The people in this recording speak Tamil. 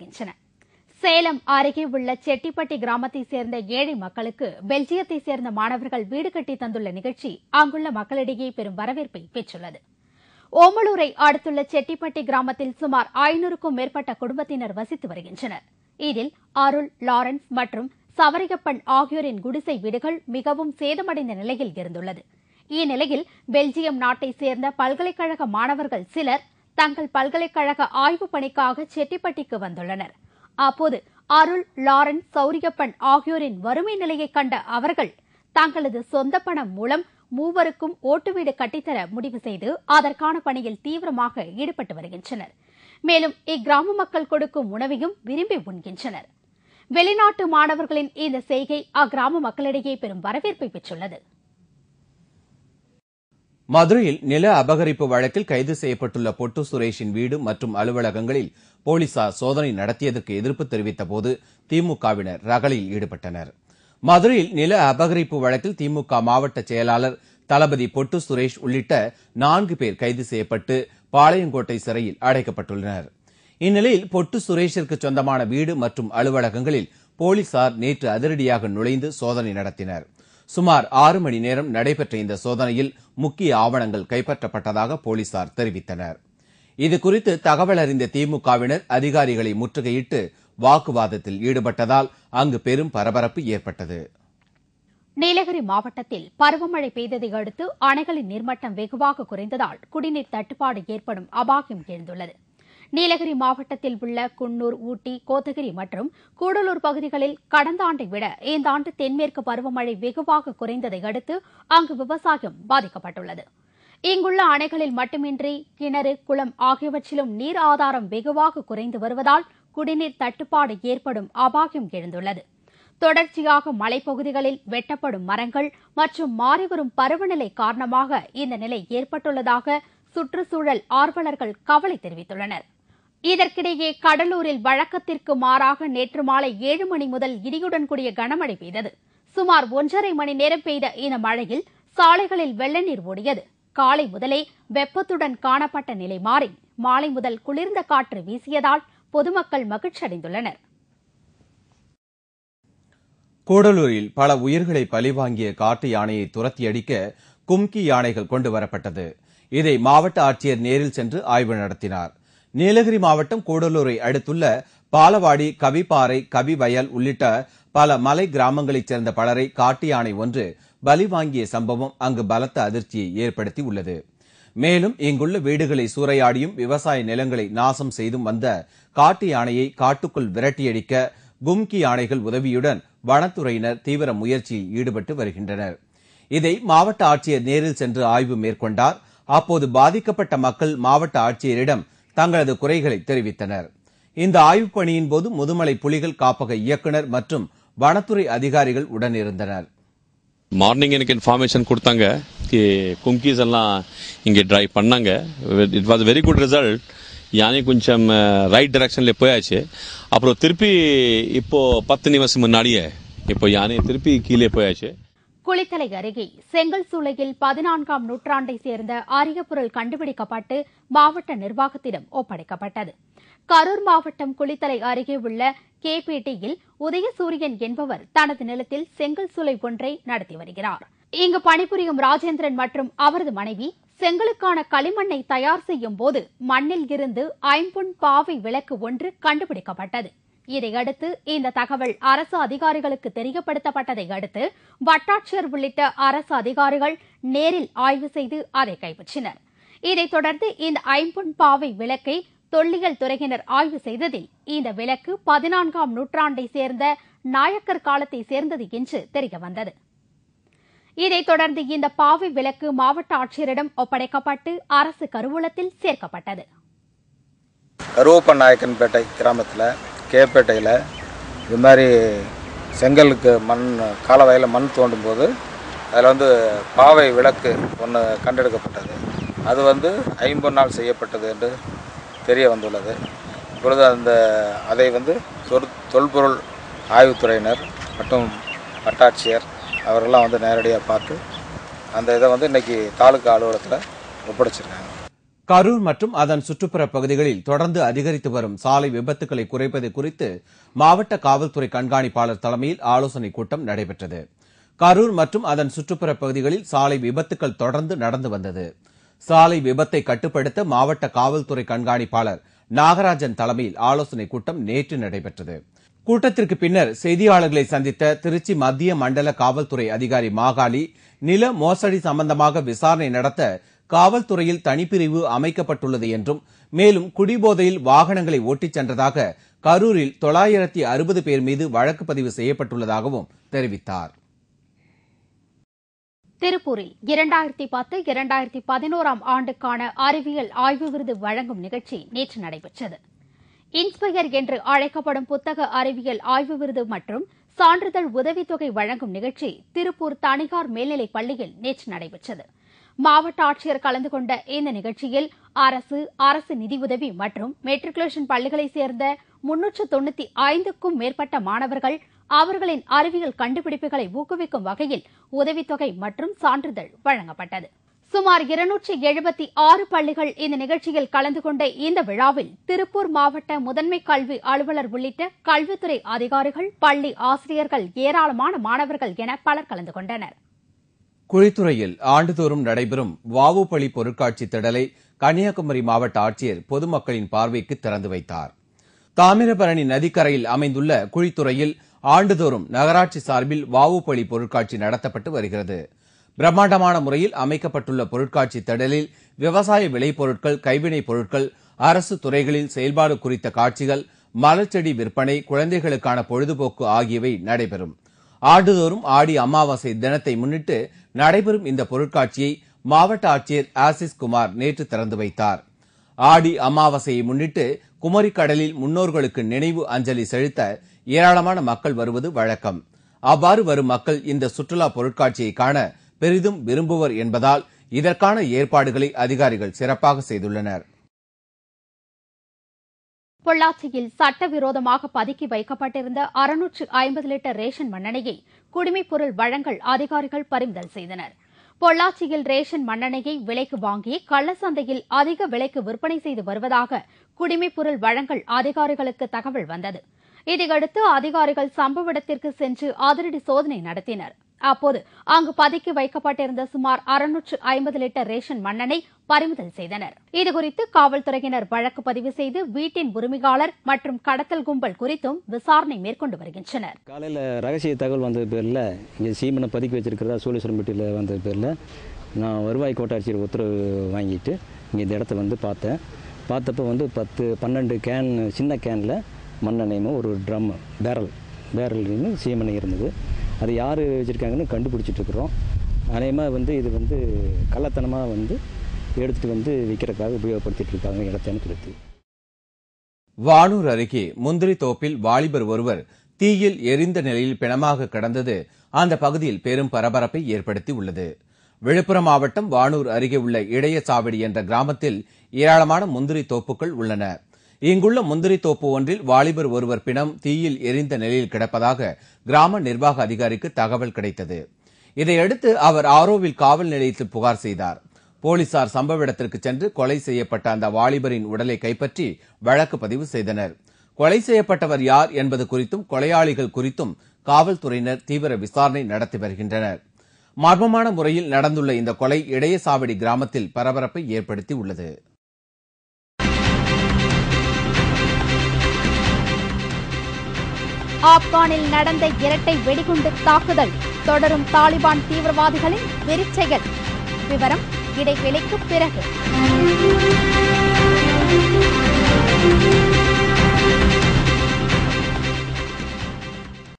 வருகின்றன. சேலம் அருகே உள்ள செட்டிப்பட்டி கிராமத்தைச் சேர்ந்த ஏழை மக்களுக்கு பெல்ஜியத்தைச் சேர்ந்த மாணவர்கள் வீடு கட்டி தந்துள்ள நிகழ்ச்சி அங்குள்ள மக்களிடையே பெரும் வரவேற்பை பெற்றுள்ளது. ஓமலூரை அடுத்துள்ள செட்டிப்பட்டி கிராமத்தில் சுமார் 500க்கும் மேற்பட்ட குடும்பத்தினர் வசித்து வருகின்றனர். இதில் அருள், லாரன்ஸ் மற்றும் சவரியப்பன் ஆகியோரின் குடிசை வீடுகள் மிகவும் சேதமடைந்த நிலையில் இருந்துள்ளது. இந்நிலையில் பெல்ஜியம் நாட்டைச் சேர்ந்த பல்கலைக்கழக மாணவர்கள் சிலர் தங்கள் பல்கலைக்கழக ஆய்வுப் பணிக்காக செட்டிப்பட்டிக்கு வந்துள்ளனர். அப்போது அருள், லாரன்ஸ், சௌரியப்பன் ஆகியோரின் வறுமை நிலையை கண்ட அவர்கள் தங்களது சொந்த பணம் மூலம் மூவருக்கும் ஓட்டு வீடு கட்டித்தர முடிவு செய்து அதற்கான பணியில் தீவிரமாக ஈடுபட்டு வருகின்றனர். மேலும் இக்கிராம மக்கள் கொடுக்கும் உணவையும் விரும்பி உண்கின்றனர். வெளிநாட்டு மாணவர்களின் இந்த செய்கை அக்கிராம மக்களிடையே பெரும் வரவேற்பை பெற்றுள்ளது. மதுரையில் நில அபகரிப்பு வழக்கில் கைது செய்யப்பட்டுள்ள பொட்டு சுரேஷின் வீடு மற்றும் அலுவலகங்களில் போலீசார் சோதனை நடத்தியதற்கு எதிர்ப்பு தெரிவித்தபோது திமுகவினர் ரகளையில் ஈடுபட்டனர். மதுரையில் நில அபகரிப்பு வழக்கில் திமுக மாவட்ட செயலாளர் தளபதி பொட்டு சுரேஷ் உள்ளிட்ட 4 பேர் கைது செய்யப்பட்டு பாளையங்கோட்டை சிறையில் அடைக்கப்பட்டுள்ளனர். இந்நிலையில் பொட்டு சுரேஷிற்கு சொந்தமான வீடு மற்றும் அலுவலகங்களில் போலீசார் நேற்று அதிரடியாக நுழைந்து சோதனை நடத்தினர். சுமார் 6 மணி நேரம் நடைபெற்ற இந்த சோதனையில் முக்கிய ஆவணங்கள் கைப்பற்றப்பட்டதாக போலீசார் தெரிவித்தனர். இதுகுறித்து தகவல் அறிந்த திமுகவினர் அதிகாரிகளை முற்றுகையிட்டு வாக்குவாதத்தில் ஈடுபட்டதால் அங்கு பெரும் பரபரப்பு ஏற்பட்டது. நீலகிரி மாவட்டத்தில் பருவமழை பெய்ததை அடுத்து அணைகளின் நீர்மட்டம் வெகுவாக குறைந்ததால் குடிநீர் தட்டுப்பாடு ஏற்படும் அபாயம் எழுந்துள்ளது. நீலகிரி மாவட்டத்தில் உள்ள குன்னூர், ஊட்டி, கோத்தகிரி மற்றும் கூடலூர் பகுதிகளில் கடந்த ஆண்டை விட இந்த ஆண்டு தென்மேற்கு பருவமழை வெகுவாக குறைந்ததை அடுத்து அங்கு விவசாயம் பாதிக்கப்பட்டுள்ளது. இங்குள்ள அணைகளில் மட்டுமின்றி கிணறு, குளம் ஆகியவற்றிலும் நீர் ஆதாரம் வெகுவாக குறைந்து வருவதால் குடிநீர் தட்டுப்பாடு ஏற்படும் அபாயம் எழுந்துள்ளது. தொடர்ச்சியாக மலைப்பகுதிகளில் வெட்டப்படும் மரங்கள் மற்றும் மாறிவரும் பருவநிலை காரணமாக இந்த நிலை ஏற்பட்டுள்ளதாக சுற்றுச்சூழல் ஆர்வலர்கள் கவலை தெரிவித்துள்ளனர். இதற்கிடையே கடலூரில் வழக்கத்திற்கு மாறாக நேற்று மாலை 7 மணி முதல் இடியுடன் கூடிய கனமழை பெய்தது. சுமார் 1.5 மணி நேரம் பெய்த இந்த மழையில் சாலைகளில் வெள்ள நீர் ஓடியது. காலை முதலே வெப்பத்துடன் காணப்பட்ட நிலை மாறி மாலை முதல் குளிர்ந்த காற்று வீசியதால் பொதுமக்கள் மகிழ்ச்சியடைந்துள்ளனர். கூடலூரில் பல உயிர்களை பலிவாங்கிய காட்டு யானையை துரத்தியடிக்க கும்கி யானைகள் கொண்டுவரப்பட்டது. இதை மாவட்ட ஆட்சியர் நேரில் சென்று ஆய்வு நடத்தினார். நீலகிரி மாவட்டம் கூடலூரை அடுத்துள்ள பாலவாடி, கவிப்பாறை, கவிவயல் உள்ளிட்ட பல மலை கிராமங்களைச் சேர்ந்த பலரை காட்டு யானை ஒன்று பலி வாங்கிய சம்பவம் அங்கு பலத்த அதிர்ச்சியை ஏற்படுத்தி உள்ளது. மேலும் இங்குள்ள வீடுகளை சூறையாடியும் விவசாய நிலங்களை நாசம் செய்தும் வந்த காட்டு யானையை காட்டுக்குள் விரட்டியடிக்க கும்கி யானைகள் உதவியுடன் வனத்துறையினர் தீவிர முயற்சியில் ஈடுபட்டு வருகின்றனர். இதை மாவட்ட ஆட்சியர் நேரில் சென்று ஆய்வு மேற்கொண்டார். அப்போது பாதிக்கப்பட்ட மக்கள் மாவட்ட ஆட்சியரிடம் தங்களது குறைகளை தெரிவித்தனர். இந்த ஆய்வுப் பணியின் போது முதுமலை புலிகள் காப்பக இயக்குநர் மற்றும் வனத்துறை அதிகாரிகள் உடனிருந்தனர். மார்னிங் எனக்கு இன்ஃபர்மேஷன் கொடுத்தாங்க, கும்கீஸ் எல்லாம் இங்கே டிரைவ் பண்ணாங்க. It was very good result. யானை கொஞ்சம் ரைட் டைரக்ஷன்ல போயாச்சு. அப்புறம் திருப்பி இப்போ 10 நிமிஷம் முன்னாடியே இப்போ யானை திருப்பி கீழே போயாச்சு. குளித்தலை அருகே செங்கல் சூளையில் 14ஆம் நூற்றாண்டை சேர்ந்த அரிய பொருள் கண்டுபிடிக்கப்பட்டு மாவட்ட நிர்வாகத்திடம் ஒப்படைக்கப்பட்டது. கரூர் மாவட்டம் குளித்தலை அருகே உள்ள கேபேட்டையில் உதயசூரியன் என்பவர் தனது நிலத்தில் செங்கல் சூளை ஒன்றை நடத்தி வருகிறார். இங்கு பணிபுரியும் ராஜேந்திரன் மற்றும் அவரது மனைவி செங்கலுக்கான களிமண்ணை தயார் செய்யும் போது மண்ணில் இருந்து ஐம்பொன் பாவை விளக்கு ஒன்று கண்டுபிடிக்கப்பட்டது. இதையடுத்து இந்த தகவல் அரசு அதிகாரிகளுக்கு தெரியப்படுத்தப்பட்டதை அடுத்து வட்டாட்சியர் உள்ளிட்ட அரசு அதிகாரிகள் நேரில் ஆய்வு செய்து அதை கைப்பற்றினர். இதைத் தொடர்ந்து இந்த ஐம்பொன் பாவை விளக்கை தொல்லியல் துறையினர் ஆய்வு செய்ததில் இந்த விளக்கு 14ஆம் நூற்றாண்டை சேர்ந்த நாயக்கர் காலத்தை சேர்ந்தது என்று தெரியவந்தது. இதைத் தொடர்ந்து இந்த பாவை விளக்கு மாவட்ட ஆட்சியரிடம் ஒப்படைக்கப்பட்டு அரசு கருவூலத்தில் சேர்க்கப்பட்டது. கருவப்பன் நாயக்கன்பேட்டை கிராமத்தில் கேப்பேட்டையில் இது மாதிரி செங்கலுக்கு காலவயலில் மண் தோண்டும் போது அதில் பாவை விளக்கு ஒன்று கண்டெடுக்கப்பட்டது. அது ஐம்பொன்னால் செய்யப்பட்டது என்று தெரிய வந்துள்ளது. இப்பொழுது அதை தொல்பொருள் ஆய்வுத்துறையினர் மற்றும் வட்டாட்சியர் அவரெல்லாம் நேரடியாக பார்த்து அந்த இதை இன்னைக்கு தாலுகா அலுவலகத்தில் ஒப்படைச்சிருக்காங்க. கரூர் மற்றும் அதன் சுற்றுப்புற பகுதிகளில் தொடர்ந்து அதிகரித்து வரும் சாலை விபத்துகளை குறைப்பது குறித்து மாவட்ட காவல்துறை கண்காணிப்பாளர் தலைமையில் ஆலோசனைக் கூட்டம் நடைபெற்றது. கரூர் மற்றும் அதன் சுற்றுப்புற பகுதிகளில் சாலை விபத்துக்கள் தொடர்ந்து நடந்து வந்தது. சாலை விபத்தை கட்டுப்படுத்த மாவட்ட காவல்துறை கண்காணிப்பாளர் நாகராஜன் தலைமையில் ஆலோசனைக் கூட்டம் நேற்று நடைபெற்றது. கூட்டத்திற்கு பின்னர் செய்தியாளர்களை சந்தித்த திருச்சி மத்திய மண்டல காவல்துறை அதிகாரி மாகாளி, நில மோசடி சம்பந்தமாக விசாரணை நடத்த காவல்துறையில் தனிப்பிரிவு அமைக்கப்பட்டுள்ளது என்றும், மேலும் குடிபோதையில் வாகனங்களை ஓட்டிச் சென்றதாக கரூரில் 960 பேர் மீது வழக்கு பதிவு செய்யப்பட்டுள்ளதாகவும் தெரிவித்தார். திருப்பூரில் 2010-2011 ஆண்டுக்கான அறிவியல் ஆய்வு விருது வழங்கும் நிகழ்ச்சி நேற்று நடைபெற்றது. இன்ஸ்பயர் என்று அழைக்கப்படும் புத்தக அறிவியல் ஆய்வு விருது மற்றும் சான்றிதழ் உதவித்தொகை வழங்கும் நிகழ்ச்சி திருப்பூர் தனியார் மேல்நிலைப் பள்ளியில் நேற்று நடைபெற்றது. மாவட்ட ஆட்சியர் கலந்து கொண்ட இந்த நிகழ்ச்சியில் அரசு நிதியுதவி மற்றும் மெட்ரிகுலேஷன் பள்ளிகளைச் சேர்ந்த 395க்கும் மேற்பட்ட மாணவர்கள் அவர்களின் அறிவியல் கண்டுபிடிப்புகளை ஊக்குவிக்கும் வகையில் உதவித்தொகை மற்றும் சான்றிதழ் வழங்கப்பட்டது. சுமார் 276 பள்ளிகள் இந்த நிகழ்ச்சியில் கலந்து கொண்ட இந்த விழாவில் திருப்பூர் மாவட்ட முதன்மை கல்வி அலுவலர் உள்ளிட்ட கல்வித்துறை அதிகாரிகள், பள்ளி ஆசிரியர்கள், ஏராளமான மாணவர்கள் என பலர் கலந்து கொண்டனர். குழித்துறையில் ஆண்டுதோறும் நடைபெறும் வாவுப்பள்ளி பொருட்காட்சி திடலை கன்னியாகுமரி மாவட்ட ஆட்சியர் பொதுமக்களின் பார்வைக்கு திறந்து வைத்தார். தாமிரபரணி நதிக்கரையில் அமைந்துள்ள குழித்துறையில் ஆண்டுதோறும் நகராட்சி சார்பில் வாவுப்பள்ளி பொருட்காட்சி நடத்தப்பட்டு வருகிறது. பிரம்மாண்டமான முறையில் அமைக்கப்பட்டுள்ள பொருட்காட்சி திடலில் விவசாய விளைபொருட்கள், கைவினைப் பொருட்கள், அரசு துறைகளில் செயல்பாடு குறித்த காட்சிகள், மலர்ச்செடி விற்பனை, குழந்தைகளுக்கான பொழுதுபோக்கு ஆகியவை நடைபெறும். ஆண்டுதோறும் ஆடி அமாவாசை தினத்தை முன்னிட்டு நடைபெறும் இந்த பொருட்காட்சியை மாவட்ட ஆட்சியர் ஆசிஸ் குமார் நேற்று திறந்து வைத்தார். ஆடி அமாவாசையை முன்னிட்டு குமரிக்கடலில் முன்னோர்களுக்கு நினைவு அஞ்சலி செலுத்த ஏராளமான மக்கள் வருவது வழக்கம். அவ்வாறு வரும் மக்கள் இந்த சுற்றுலா பொருட்காட்சியை காண பெரிதும் விரும்புவர் என்பதால் இதற்கான ஏற்பாடுகளை அதிகாரிகள் சிறப்பாக செய்துள்ளனர். பொள்ளாச்சியில் சட்டவிரோதமாக பதுக்கி வைக்கப்பட்டிருந்த 650 லிட்டர் ரேஷன் மண்ணெண்ணெயை குடிமைப்பொருள் வழங்கல் அதிகாரிகள் பறிமுதல் செய்தனர். பொள்ளாச்சியில் ரேஷன் மண்ணெண்ணெயை விலைக்கு வாங்கி கள்ளச்சந்தையில் அதிக விலைக்கு விற்பனை செய்து வருவதாக குடிமைப்பொருள் வழங்கல் அதிகாரிகளுக்கு தகவல் வந்தது. இதையடுத்து அதிகாரிகள் சம்பவ இடத்திற்கு சென்று அதிரடி சோதனை நடத்தினர். அப்போது அங்கு பதுக்கி வைக்கப்பட்டிருந்த சுமார் 650 லிட்டர் ரேஷன் மண்ணெண்ணெய் பறிமுதல் செய்தனர். இதுகுறித்து காவல்துறையினர் வழக்கு பதிவு செய்து வீட்டின் உரிமையாளர் மற்றும் கடத்தல் கும்பல் குறித்தும் விசாரணை மேற்கொண்டு வருகின்றனர். காலையில் ரகசிய தகவல் வந்த பேரில் இங்கே சீமனை பதுக்கி வச்சிருக்கிறதா சோழேஸ்வரம்பட்டியில் வந்த பேரில் நான் வருவாய் கோட்டாட்சியர் உத்தரவு வாங்கிட்டு இங்கே இந்த இடத்த பார்த்தப்போ 12 கேன், சின்ன கேனில் மண்ணெண்ணெயும் ஒரு ட்ரம் பேரல் சீமனை இருந்தது. அது யார் வச்சுருக்காங்கன்னு கண்டுபிடிச்சிட்ருக்குறோம். அநேகமாக இது கள்ளத்தனமாக எடுத்துகிட்டு விற்கிறதுக்காக உபயோகப்படுத்திட்டு இருக்காங்க இடத்தேன்னு சொல்லுது. வானூர் அருகே முந்திரி தோப்பில் வாலிபர் ஒருவர் தீயில் எரிந்த நிலையில் பிணமாக கிடந்தது அந்த பகுதியில் பெரும் பரபரப்பை ஏற்படுத்தி உள்ளது. விழுப்புரம் மாவட்டம் வானூர் அருகே உள்ள இடையசாவடி என்ற கிராமத்தில் ஏராளமான முந்திரி தோப்புகள் உள்ளன. இங்குள்ள முந்திரி தோப்பு ஒன்றில் வாலிபர் ஒருவர் பிணம் தீயில் எரிந்த நிலையில் கிடப்பதாக கிராம நிர்வாக அதிகாரிக்கு தகவல் கிடைத்தது. இதையடுத்து அவர் ஆரோவில் காவல் நிலையத்தில் புகார் செய்தார். போலீசார் சம்பவ இடத்திற்கு சென்று கொலை செய்யப்பட்ட அந்த வாலிபரின் உடலை கைப்பற்றி வழக்கு பதிவு செய்தனர். கொலை செய்யப்பட்டவர் யார் என்பது குறித்தும் கொலையாளிகள் குறித்தும் காவல்துறையினர் தீவிர விசாரணை நடத்தி வருகின்றனர். மர்மமான முறையில் நடந்துள்ள இந்த கொலை இடையசாவடி கிராமத்தில் பரபரப்பை ஏற்படுத்தி உள்ளது. ஆப்கானில் நடந்த இரட்டை வெடிகுண்டு தாக்குதல், தொடரும் தாலிபான் தீவிரவாதிகளின் வெறிச்செயல். விவரம் இடைவேளைக்கு பிறகு.